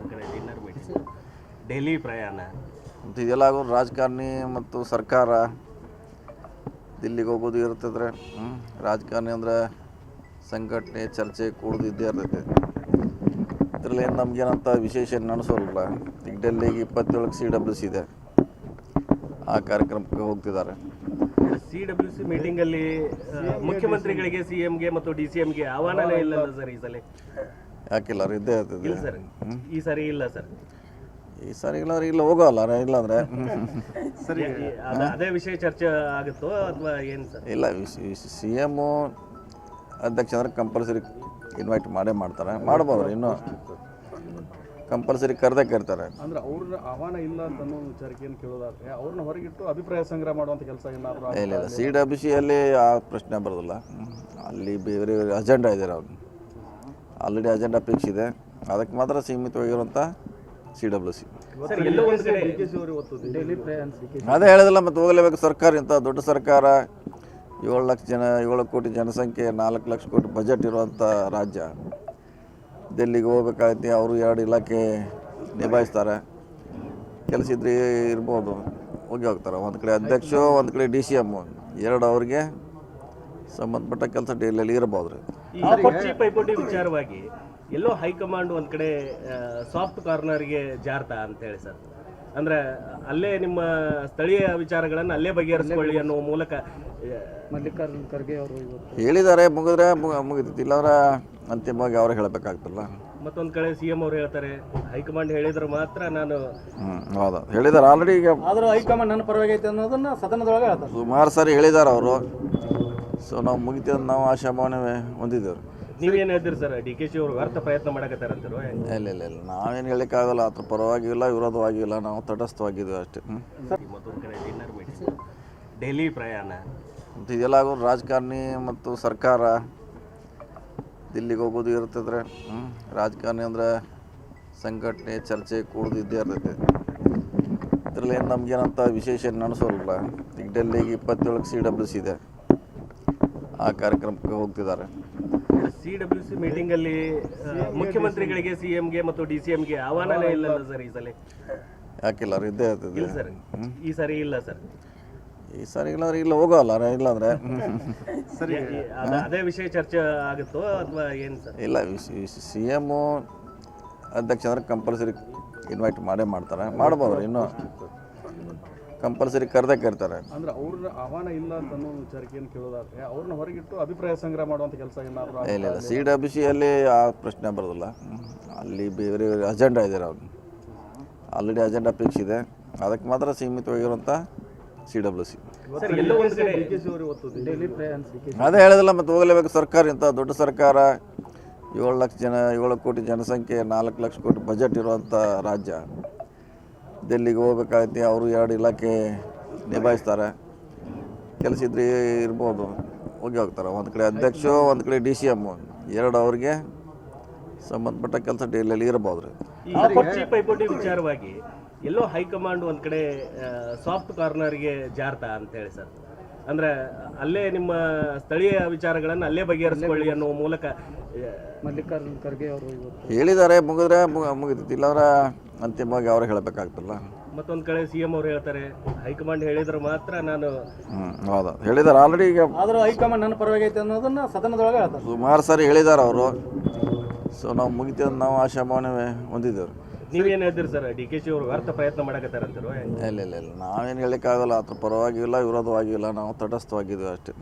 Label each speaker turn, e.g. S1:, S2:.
S1: ಒಂದು ಕಡೆ dinner meeting, Delhi ಪ್ರಯಾಣ
S2: ಮತ್ತು ಇದೆಲ್ಲ ಆಗೋದು ರಾಜಕಾರಣಿ ಮತ್ತು ಸರ್ಕಾರ ದಿಲ್ಲಿಗೆ ಹೋಗೋದು ಇರ್ತದ್ರೆ ರಾಜಕಾರಣಿ ಅಂದರೆ ಸಂಘಟನೆ ಚರ್ಚೆ ಕೂಡೋದು ಇದ್ದೇ ಇರ್ತೈತೆ. ಇದರಲ್ಲಿ ಏನು ನಮಗೇನಂತ ವಿಶೇಷ ನಡೆಸೋಲ್ಲ. ಈಗ ಡೆಲ್ಲಿಗೆ 27ಕ್ಕೆ CWC ಇದೆ, ಆ ಕಾರ್ಯಕ್ರಮಕ್ಕೆ ಹೋಗ್ತಿದ್ದಾರೆ.
S1: CWC ಮೀಟಿಂಗಲ್ಲಿ ಮುಖ್ಯಮಂತ್ರಿಗಳಿಗೆ, CMಗೆ ಮತ್ತು DCMಗೆ ಆಹ್ವಾನನೇ ಇಲ್ಲಲ್ಲ ಸರ್ ಈ ಸಲ?
S2: ಯಾಕಿಲ್ಲ ರೀ, ಇದ್ದೇ ಇರ್ತದೆ.
S1: ಇಲ್ಲ ಸರ್, ಈ ಸಾರಿ ಇಲ್ಲ ಸರ್.
S2: ಈ ಸಾರಿ ಇಲ್ಲಾಂದ್ರೆ ಇಲ್ಲ ಹೋಗೋಲ್ಲ, ಇಲ್ಲಾಂದರೆ
S1: ಸರಿ, ಅದೇ ವಿಷಯ ಚರ್ಚೆ ಆಗುತ್ತೋ ಅಥವಾ ಏನು ಸರ್?
S2: ಇಲ್ಲ, CM ಅಧ್ಯಕ್ಷ ಅಂದ್ರೆ ಕಂಪಲ್ಸರಿ ಇನ್ವೈಟ್ ಮಾಡೇ ಮಾಡ್ತಾರೆ, ಮಾಡ್ಬೋದು. ಇನ್ನೂ ಕಂಪಲ್ಸರಿ ಕರೆದೇ ಕರಿತಾರೆ.
S3: ಅಂದ್ರೆ ಅವ್ರ ಆಹ್ವಾನ ಇಲ್ಲ ಅಂತ ಅನ್ನೋ ವಿಚಾರಕ್ಕೆ ಏನು ಕೇಳೋದಾದ್ರೆ ಅವ್ರನ್ನ ಹೊರಗಿಟ್ಟು ಅಭಿಪ್ರಾಯ ಸಂಗ್ರಹ ಮಾಡುವಂಥ ಕೆಲಸ ಏನಾದರೂ
S2: ಇಲ್ಲ, CWCಯಲ್ಲಿ ಆ ಪ್ರಶ್ನೆ ಬರೋದಿಲ್ಲ. ಅಲ್ಲಿ ಬೇರೆ ಬೇರೆ ಅಜೆಂಡಾ ಇದೆ, ಅವ್ರು ಆಲ್ರೆಡಿ ಅಜೆಂಡಾ ಫಿಕ್ಸ್ ಇದೆ, ಅದಕ್ಕೆ ಮಾತ್ರ ಸೀಮಿತವಾಗಿರುವಂಥ CWC. ಅದೇ ಹೇಳಿದಿಲ್ಲ, ಮತ್ತು ಹೋಗಲೇಬೇಕು. ಸರ್ಕಾರ ಇಂಥ ದೊಡ್ಡ ಸರ್ಕಾರ, 7 ಲಕ್ಷ ಜನ, 7 ಕೋಟಿ ಜನಸಂಖ್ಯೆ, 4 ಲಕ್ಷ ಕೋಟಿ ಬಜೆಟ್ ಇರುವಂಥ ರಾಜ್ಯ. ಡೆಲ್ಲಿಗೆ ಹೋಗ್ಬೇಕಾಗತ್ತೆ, ಅವರು 2 ಇಲಾಖೆ ನಿಭಾಯಿಸ್ತಾರೆ. ಕೆಲಸ ಇದ್ರೆ ಇರ್ಬೋದು, ಹೋಗಿ ಹೋಗ್ತಾರೆ. ಒಂದು ಕಡೆ ಅಧ್ಯಕ್ಷ, ಒಂದು ಕಡೆ DCM, 2 ಅವ್ರಿಗೆ ಸಂಬಂಧಪಟ್ಟ ಕೆಲಸ ಡೆಲ್ಲಿಯಲ್ಲಿ ಇರ್ಬೋದು ರೀ.
S1: ಈ ಪೈಪೋಟಿ ವಿಚಾರವಾಗಿ ಎಲ್ಲೋ ಹೈಕಮಾಂಡ್ ಒಂದು ಕಡೆ ಸಾಫ್ಟ್ ಕಾರ್ನರ್ಗೆ ಜಾರ್ತಾ ಅಂತ ಹೇಳಿ ಸರ್, ಅಂದರೆ ಅಲ್ಲೇ ನಿಮ್ಮ ಸ್ಥಳೀಯ ವಿಚಾರಗಳನ್ನು ಅಲ್ಲೇ ಬಗೆಹರಿಸ್ಕೊಳ್ಳಿ ಅನ್ನೋ ಮೂಲಕ
S3: ಮಲ್ಲಿಕಾರ್ಜುನ್ ಖರ್ಗೆ ಅವರು
S2: ಹೇಳಿದ್ದಾರೆ. ಮುಗಿದ್ರೆ ಮುಗಿತೈತಿ, ಇಲ್ಲಾಂದ್ರೆ ಅಂತಿಮವಾಗಿ ಅವ್ರು ಹೇಳಬೇಕಾಗ್ತಲ್ಲ.
S1: ಮತ್ತೊಂದು ಕಡೆ CM ಅವ್ರು ಹೇಳ್ತಾರೆ, ಹೈಕಮಾಂಡ್ ಹೇಳಿದ್ರೆ ಮಾತ್ರ ನಾನು.
S2: ಹೌದಾ, ಹೇಳಿದ್ದಾರೆ ಆಲ್ರೆಡಿ. ಈಗ
S3: ಆದರೂ ಹೈಕಮಾಂಡ್ ನನ್ನ ಪರವಾಗಿ ಐತೆ ಅನ್ನೋದನ್ನ ಸದನದೊಳಗೆ ಹೇಳ್ತಾರೆ.
S2: ಸುಮಾರು ಸಾರಿ ಹೇಳಿದ್ದಾರೆ ಅವರು. ಸೊ ನಾವು ಮುಗಿತೀವಿ ಅಂತ ನಾವು ಆಶಾಭಾವನೆ ಹೊಂದಿದ್ದೇವೆ.
S1: ನೀವೇನು ಹೇಳ್ತೀರಿ ಸರ್? DKC ಅವರು ವ್ಯರ್ಥ ಪ್ರಯತ್ನ ಮಾಡಕತ್ತಾರಂತಿರೋ?
S2: ಇಲ್ಲ, ನಾವೇನು ಹೇಳೋಕ್ಕಾಗಲ್ಲ. ಅದ್ರ ಪರವಾಗಿಲ್ಲ, ವಿರೋಧವಾಗಿಲ್ಲ, ನಾವು ತಟಸ್ಥವಾಗಿದ್ದೀವಿ ಅಷ್ಟೇ.
S1: ಮತ್ತೊಂದು ಕಡೆ ಡಿನ್ನರ್ ಮೀಟಿಂಗ್, ಡೆಲ್ಲಿ ಪ್ರಯಾಣ
S2: ಮತ್ತು ಇದೆಲ್ಲ ಆಗೋದು ರಾಜಕಾರಣಿ ಮತ್ತು ಸರ್ಕಾರ ದಿಲ್ಲಿಗೆ ಹೋಗೋದು ಇರ್ತದ್ರೆ ರಾಜಕಾರಣಿ ಅಂದರೆ ಸಂಘಟನೆ ಚರ್ಚೆ ಕೂಡೋದು ಇದ್ದೇ ಇರ್ತೈತೆ. ಇದರಲ್ಲಿ ಏನು ನಮಗೇನಂತ ವಿಶೇಷ ನಡೆಸೋಲ್ಲ. ಈಗ ಡೆಲ್ಲಿಗೆ 27ಕ್ಕೆ CWC ಇದೆ, ಆ ಕಾರ್ಯಕ್ರಮಕ್ಕೆ ಹೋಗ್ತಿದ್ದಾರೆ.
S1: CWC ಮೀಟಿಂಗಲ್ಲಿ ಮುಖ್ಯಮಂತ್ರಿಗಳಿಗೆ, CMಗೆ ಮತ್ತು DCMಗೆ ಆಹ್ವಾನನೇ ಇಲ್ಲಲ್ಲ ಸರ್ ಈ ಸಲ?
S2: ಯಾಕಿಲ್ಲ ರೀ, ಇದ್ದೇ ಇರ್ತದೆ.
S1: ಇಲ್ಲ ಸರ್, ಈ ಸಾರಿ ಇಲ್ಲ ಸರ್.
S2: ಈ ಸಾರಿ ಇಲ್ಲಾಂದ್ರೆ ಇಲ್ಲ ಹೋಗೋಲ್ಲ, ಇಲ್ಲಾಂದರೆ
S1: ಸರಿ, ಅದೇ ವಿಷಯ ಚರ್ಚೆ ಆಗುತ್ತೋ ಅಥವಾ ಏನು ಸರ್?
S2: ಇಲ್ಲ, CM ಅಧ್ಯಕ್ಷ ಅಂದ್ರೆ ಕಂಪಲ್ಸರಿ ಇನ್ವೈಟ್ ಮಾಡೇ ಮಾಡ್ತಾರೆ, ಮಾಡ್ಬೋದು. ಇನ್ನೂ ಕಂಪಲ್ಸರಿ ಕರೆದೇ ಕರಿತಾರೆ.
S3: ಅಂದ್ರೆ ಅವ್ರ ಆಹ್ವಾನ ಇಲ್ಲ ಅಂತ ಅನ್ನೋ ವಿಚಾರಕ್ಕೆ ಏನು ಕೇಳೋದಾದ್ರೆ ಅವ್ರನ್ನ ಹೊರಗಿಟ್ಟು ಅಭಿಪ್ರಾಯ ಸಂಗ್ರಹ ಮಾಡುವಂಥ ಕೆಲಸ ಏನಾದರೂ
S2: ಇಲ್ಲ, CWCಯಲ್ಲಿ ಆ ಪ್ರಶ್ನೆ ಬರೋದಿಲ್ಲ. ಅಲ್ಲಿ ಬೇರೆ ಬೇರೆ ಅಜೆಂಡಾ ಇದೆ, ಅವ್ರು ಆಲ್ರೆಡಿ ಅಜೆಂಡಾ ಫಿಕ್ಸ್ ಇದೆ, ಅದಕ್ಕೆ ಮಾತ್ರ ಸೀಮಿತವಾಗಿರುವಂಥ CWC. ಅದೇ ಹೇಳಿದಿಲ್ಲ, ಮತ್ತು ಹೋಗಲೇಬೇಕು. ಸರ್ಕಾರ ಇಂಥ ದೊಡ್ಡ ಸರ್ಕಾರ, 7 ಲಕ್ಷ ಜನ, 7 ಕೋಟಿ ಜನಸಂಖ್ಯೆ, 4 ಲಕ್ಷ ಕೋಟಿ ಬಜೆಟ್ ಇರುವಂಥ ರಾಜ್ಯ. ಡೆಲ್ಲಿಗೆ ಹೋಗ್ಬೇಕಾಗತ್ತೆ, ಅವರು 2 ಇಲಾಖೆ ನಿಭಾಯಿಸ್ತಾರೆ. ಕೆಲಸ ಇದ್ರೆ ಇರ್ಬೋದು, ಹೋಗಿ ಹೋಗ್ತಾರೆ. ಒಂದು ಕಡೆ ಅಧ್ಯಕ್ಷ, ಒಂದು ಕಡೆ DCM, 2 ಅವ್ರಿಗೆ ಸಂಬಂಧಪಟ್ಟ ಕೆಲಸ ಡೆಲ್ಲಿಯಲ್ಲಿ ಇರ್ಬೋದು ರೀ.
S1: ಈ ಪೈಪೋಟಿ ವಿಚಾರವಾಗಿ ಎಲ್ಲೋ ಹೈಕಮಾಂಡ್ ಒಂದು ಕಡೆ ಸಾಫ್ಟ್ ಕಾರ್ನರ್ಗೆ ಜಾರ್ತಾ ಅಂತ ಹೇಳಿ ಸರ್, ಅಂದರೆ ಅಲ್ಲೇ ನಿಮ್ಮ ಸ್ಥಳೀಯ ವಿಚಾರಗಳನ್ನು ಅಲ್ಲೇ ಬಗೆಹರಿಸ್ಕೊಳ್ಳಿ ಅನ್ನೋ ಮೂಲಕ
S3: ಮಲ್ಲಿಕಾರ್ಜುನ್ ಖರ್ಗೆ ಅವರು
S2: ಹೇಳಿದ್ದಾರೆ. ಮುಗಿದ್ರೆ ಮುಗಿತೈತಿ, ಇಲ್ಲಾಂದ್ರೆ ಅಂತಿಮವಾಗಿ ಅವ್ರು ಹೇಳಬೇಕಾಗ್ತಲ್ಲ.
S1: ಮತ್ತೊಂದು ಕಡೆ CM ಅವ್ರು ಹೇಳ್ತಾರೆ, ಹೈಕಮಾಂಡ್ ಹೇಳಿದ್ರೆ ಮಾತ್ರ ನಾನು.
S2: ಹೌದಾ, ಹೇಳಿದ್ದಾರೆ ಆಲ್ರೆಡಿ. ಈಗ
S3: ಆದರೂ ಹೈಕಮಾಂಡ್ ನನ್ನ ಪರವಾಗಿ ಐತೆ ಅನ್ನೋದನ್ನ ಸದನದೊಳಗೆ ಹೇಳ್ತಾರೆ.
S2: ಸುಮಾರು ಸಾರಿ ಹೇಳಿದ್ದಾರೆ ಅವರು. ಸೊ ನಾವು ಮುಗಿತೀವಿ ಅಂತ ನಾವು ಆಶಾಭಾವನೆ ಹೊಂದಿದ್ದೇವೆ.
S1: ನೀವೇನು ಹೇಳ್ತೀರಿ ಸರ್? DKC ಅವರು ವ್ಯರ್ಥ ಪ್ರಯತ್ನ ಮಾಡಕತ್ತಾರಂತಿರೋ?
S2: ಇಲ್ಲ, ನಾವೇನು ಹೇಳೋಕ್ಕಾಗಲ್ಲ. ಅದ್ರ ಪರವಾಗಿಲ್ಲ, ವಿರೋಧವಾಗಿಲ್ಲ, ನಾವು ತಟಸ್ಥವಾಗಿದ್ದೀವಿ ಅಷ್ಟೇ.